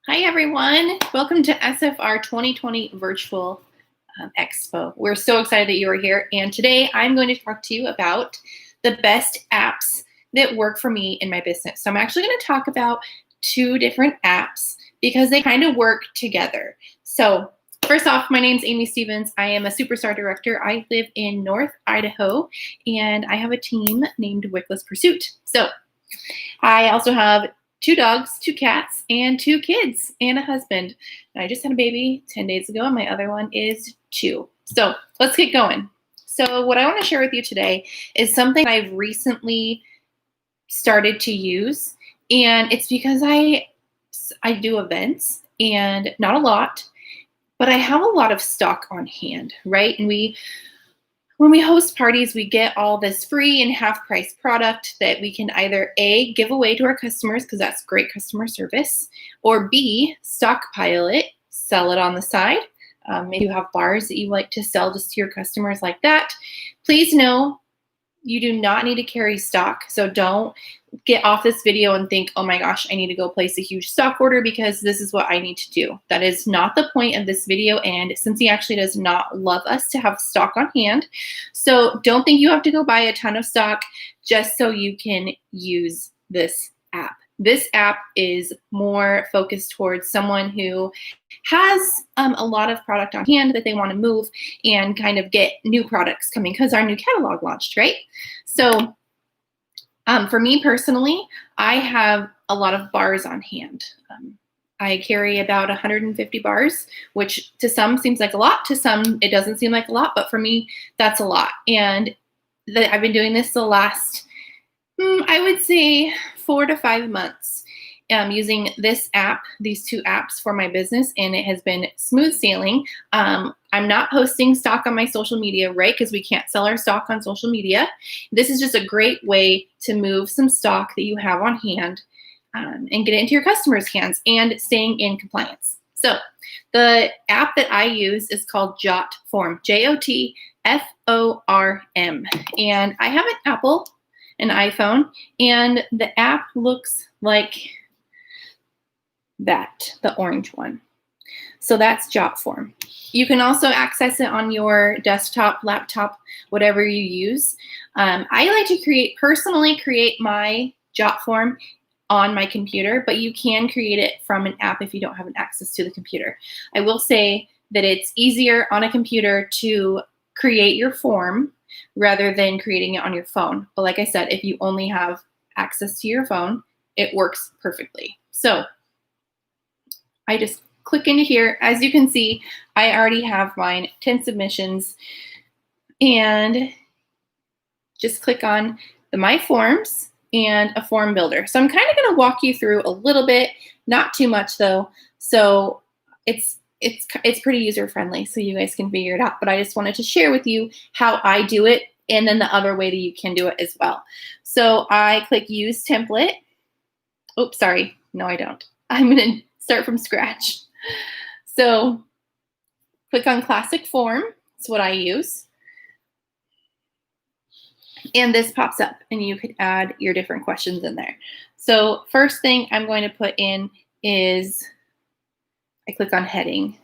Hi, everyone. Welcome to SFR 2020 Virtual Expo. We're so excited that you are here. And today I'm going to talk to you about the best apps that work for me in my business. So I'm actually going to talk about two different apps because they kind of work together. So first off, my name's Amy Stevens. I am a Superstar Director. I live in North Idaho, and I have a team named Wickless Pursuit. So I also have 2 dogs, 2 cats, and 2 kids, and a husband. And I just had a baby 10 days ago, and my other one is 2. So let's get going. So what I want to share with you today is something I've recently started to use, and it's because I do events, and not a lot, but I have a lot of stock on hand, right? And when we host parties, we get all this free and half-price product that we can either A, give away to our customers because that's great customer service, or B, stockpile it, sell it on the side. Maybe you have bars that you like to sell just to your customers like that. Please know you do not need to carry stock, so don't get off this video and think, oh my gosh, I need to go place a huge stock order because this is what I need to do. That is not the point of this video, and Scentsy actually does not love us to have stock on hand. So don't think you have to go buy a ton of stock just so you can use this app. This app is more focused towards someone who has a lot of product on hand that they want to move and kind of get new products coming because our new catalog launched, right? So for me personally, I have a lot of bars on hand. I carry about 150 bars, which to some seems like a lot. To some, it doesn't seem like a lot, but for me, that's a lot. And I've been doing this the last, I would say 4 to 5 months, using this app, these 2 apps for my business, and it has been smooth sailing. I'm not posting stock on my social media, right? Because we can't sell our stock on social media. This is just a great way to move some stock that you have on hand and get it into your customers' hands and staying in compliance. So the app that I use is called JotForm, JotForm. And I have an iPhone, and the app looks like that, the orange one. So that's JotForm. You can also access it on your desktop, laptop, whatever you use. I like to personally create my JotForm on my computer, but you can create it from an app if you don't have an access to the computer. I will say that it's easier on a computer to create your form rather than creating it on your phone. But like I said, if you only have access to your phone, it works perfectly. So I just click into here. As you can see, I already have mine, 10 submissions, and just click on the My Forms and a form builder. So I'm kind of going to walk you through a little bit, not too much though. So it's pretty user friendly, so you guys can figure it out. But I just wanted to share with you how I do it, and then the other way that you can do it as well. So I click Use Template. Oops, sorry. No, I don't. I'm going to start from scratch. So click on Classic Form. That's what I use. And this pops up, and you could add your different questions in there. So first thing I'm going to put in is I click on heading.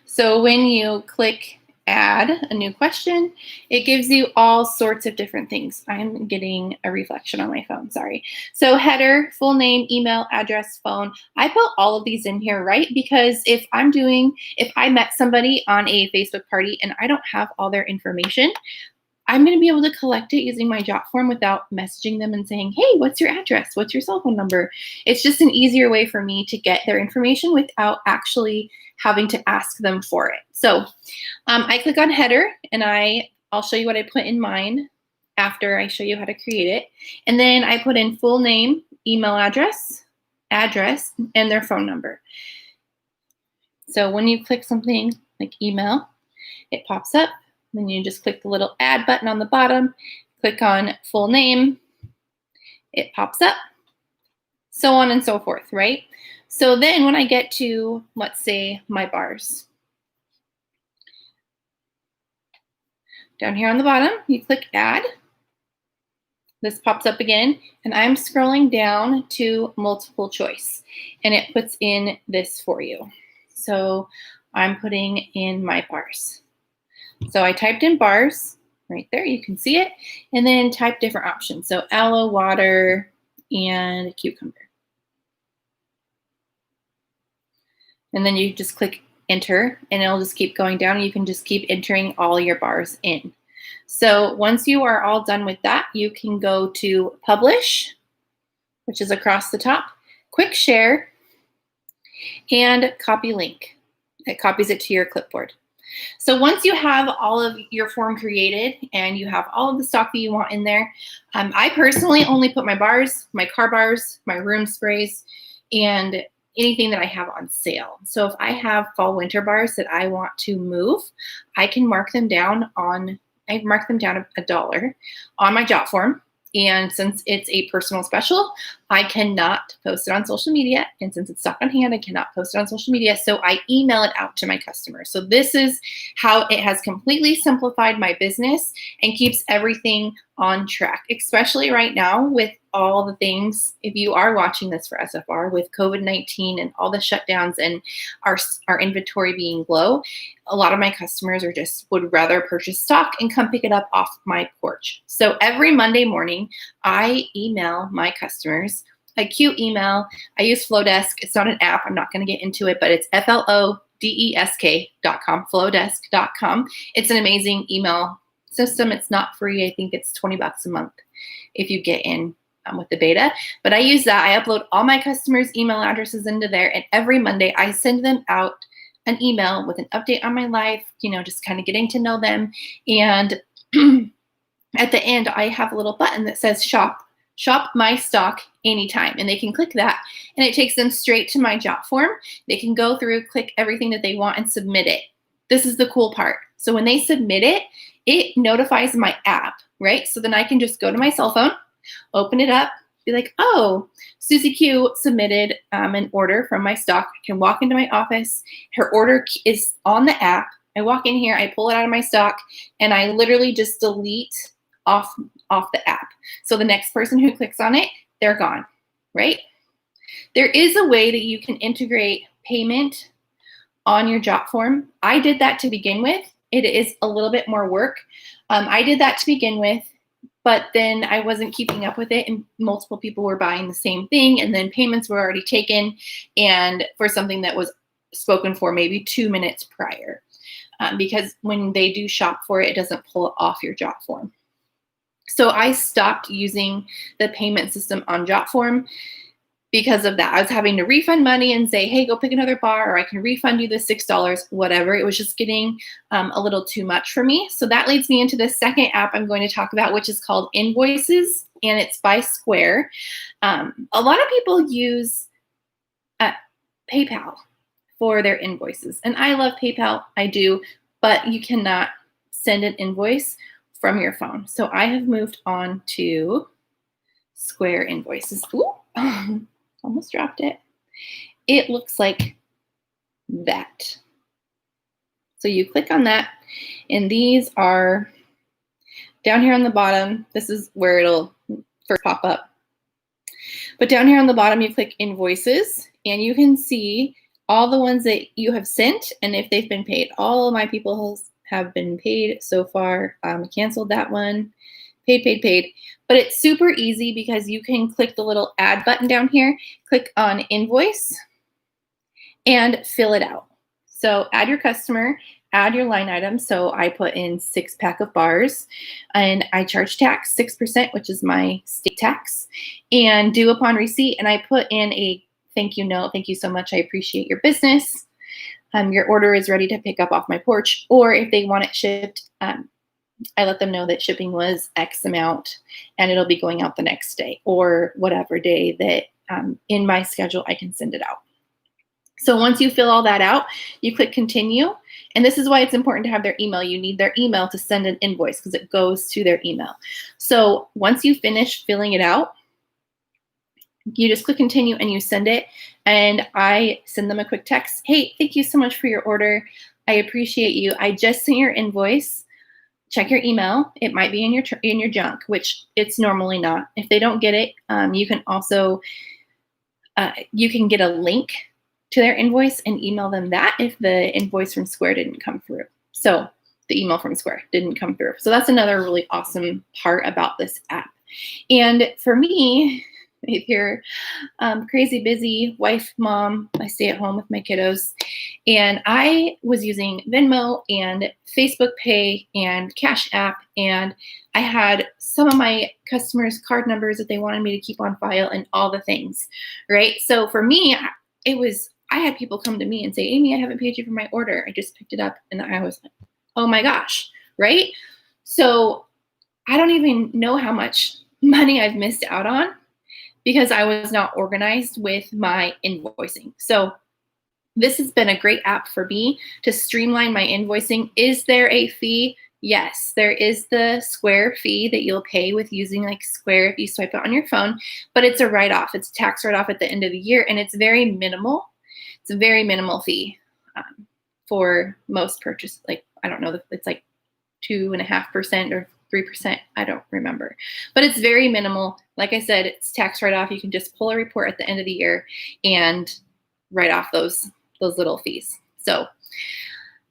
So when you click add a new question, it gives you all sorts of different things. I'm getting a reflection on my phone, sorry. So header, full name, email, address, phone. I put all of these in here, right? Because if I met somebody on a Facebook party and I don't have all their information, I'm going to be able to collect it using my JotForm without messaging them and saying, hey, what's your address? What's your cell phone number? It's just an easier way for me to get their information without actually having to ask them for it. So I click on header, and I'll show you what I put in mine after I show you how to create it. And then I put in full name, email address, and their phone number. So when you click something like email, it pops up. Then you just click the little add button on the bottom, click on full name, it pops up, so on and so forth, right? So then when I get to, let's say, my bars, down here on the bottom, you click add, this pops up again, and I'm scrolling down to multiple choice, and it puts in this for you. So I'm putting in my bars. So I typed in bars right there, you can see it, and then type different options. So aloe, water, and cucumber. And then you just click enter, and it'll just keep going down. You can just keep entering all your bars in. So once you are all done with that, you can go to publish, which is across the top, quick share, and copy link. It copies it to your clipboard. So once you have all of your form created and you have all of the stock that you want in there, I personally only put my bars, my car bars, my room sprays, and anything that I have on sale. So if I have fall winter bars that I want to move, I can mark them down on, I mark them down $1 on my JotForm. And since it's a personal special, I cannot post it on social media. And since it's stock on hand, I cannot post it on social media. So I email it out to my customers. So this is how it has completely simplified my business and keeps everything on track, especially right now with all the things. If you are watching this for SFR with COVID-19 and all the shutdowns and our inventory being low, a lot of my customers are just would rather purchase stock and come pick it up off my porch. So every Monday morning, I email my customers a cute email. I use Flowdesk. It's not an app. I'm not going to get into it, but it's FLODESK.com, flowdesk.com. It's an amazing email system. It's not free. I think it's $20 a month if you get in with the beta, but I use that. I upload all my customers' email addresses into there, and every Monday I send them out an email with an update on my life, just kind of getting to know them. And at the end, I have a little button that says shop my stock anytime, and they can click that, and it takes them straight to my JotForm. They can go through, click everything that they want, and submit it. This is the cool part. So when they submit it, it notifies my app, right? So then I can just go to my cell phone, open it up, be like, oh, Susie Q submitted an order from my stock. I can walk into my office. Her order is on the app. I walk in here, I pull it out of my stock, and I literally just delete off the app. So the next person who clicks on it, they're gone, right? There is a way that you can integrate payment on your JotForm. I did that to begin with. It is a little bit more work. I did that to begin with, but then I wasn't keeping up with it, and multiple people were buying the same thing, and then payments were already taken, and for something that was spoken for maybe 2 minutes prior, because when they do shop for it, it doesn't pull it off your JotForm. So I stopped using the payment system on JotForm because of that. I was having to refund money and say, hey, go pick another bar, or I can refund you the $6, whatever. It was just getting a little too much for me. So that leads me into the second app I'm going to talk about, which is called Invoices, and it's by Square. A lot of people use PayPal for their invoices, and I love PayPal, I do, but you cannot send an invoice from your phone. So I have moved on to Square Invoices. Ooh, almost dropped it. It looks like that. So you click on that, and these are down here on the bottom. This is where it'll first pop up. But down here on the bottom, you click Invoices, and you can see all the ones that you have sent and if they've been paid. All of my people have been paid so far. Canceled that one. Paid. But it's super easy because you can click the little add button down here, click on invoice, and fill it out. So add your customer, add your line item. So I put in 6-pack of bars, and I charge tax 6%, which is my state tax, and due upon receipt. And I put in a thank you note. Thank you so much. I appreciate your business. Your order is ready to pick up off my porch. Or if they want it shipped, I let them know that shipping was X amount and it'll be going out the next day, or whatever day that in my schedule I can send it out. So once you fill all that out, you click continue. And this is why it's important to have their email. You need their email to send an invoice because it goes to their email. So once you finish filling it out, you just click continue and you send it. And I send them a quick text. Hey, thank you so much for your order. I appreciate you. I just sent your invoice check your email. It might be in your junk, which it's normally not. If they don't get it, you can also you can get a link to their invoice and email them that if the invoice from Square didn't come through. So the email from Square didn't come through. So that's another really awesome part about this app. And for me, if you're crazy busy wife, mom, I stay at home with my kiddos, and I was using Venmo and Facebook Pay and Cash App, and I had some of my customers' card numbers that they wanted me to keep on file and all the things, right? So for me, I had people come to me and say, Amy, I haven't paid you for my order. I just picked it up. And I was like, oh my gosh, right? So I don't even know how much money I've missed out on because I was not organized with my invoicing. So this has been a great app for me to streamline my invoicing. Is there a fee? Yes, there is the Square fee that you'll pay with using like Square if you swipe it on your phone, but it's a write-off. It's a tax write-off at the end of the year, and it's very minimal. It's a very minimal fee for most purchase. Like, I don't know, it's like 2.5% or 3%. I don't remember, but it's very minimal. Like I said, it's tax write-off. You can just pull a report at the end of the year and write off those little fees. So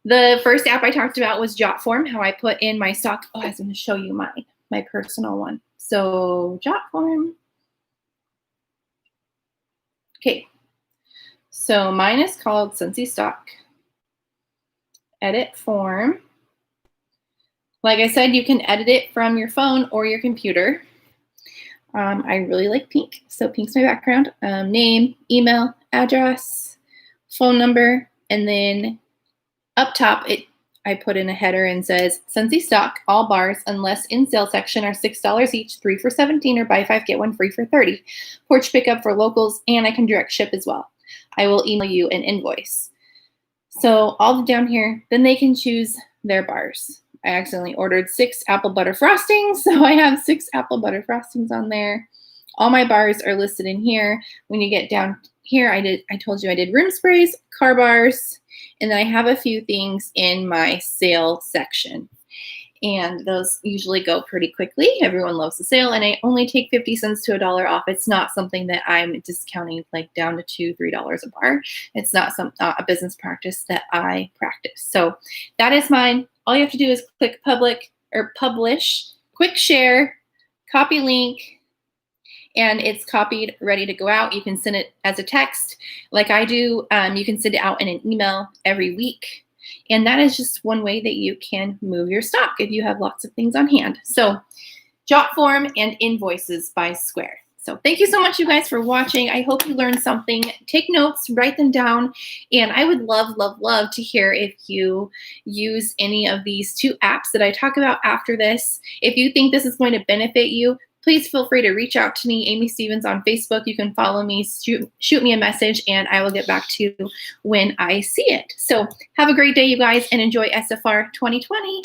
the first app I talked about was JotForm, how I put in my stock. Oh, I was going to show you my personal one. So JotForm. Okay. So mine is called Scentsy Stock. Edit form. Like I said, you can edit it from your phone or your computer. I really like pink, so pink's my background. Name, email, address, phone number, and then up top, I put in a header and says, Scentsy stock, all bars, unless in sale section, are $6 each, 3 for $17, or buy 5, get 1 free for $30. Porch pickup for locals, and I can direct ship as well. I will email you an invoice. So all down here, then they can choose their bars. I accidentally ordered 6 apple butter frostings, so I have 6 apple butter frostings on there. All my bars are listed in here. When you get down here, I told you I did room sprays, car bars, and then I have a few things in my sale section. And those usually go pretty quickly. Everyone loves the sale, and I only take 50 cents to $1 off. It's not something that I'm discounting like down to $2, $3 a bar. It's not a business practice that I practice. So that is mine. All you have to do is click publish, quick share, copy link, and it's copied, ready to go out. You can send it as a text like I do. You can send it out in an email every week. And that is just one way that you can move your stock if you have lots of things on hand. So JotForm and Invoices by Square. So thank you so much, you guys, for watching. I hope you learned something. Take notes, write them down. And I would love, love, love to hear if you use any of these 2 apps that I talk about after this. If you think this is going to benefit you, please feel free to reach out to me, Amy Stevens, on Facebook. You can follow me, shoot me a message, and I will get back to you when I see it. So have a great day, you guys, and enjoy SFR 2020.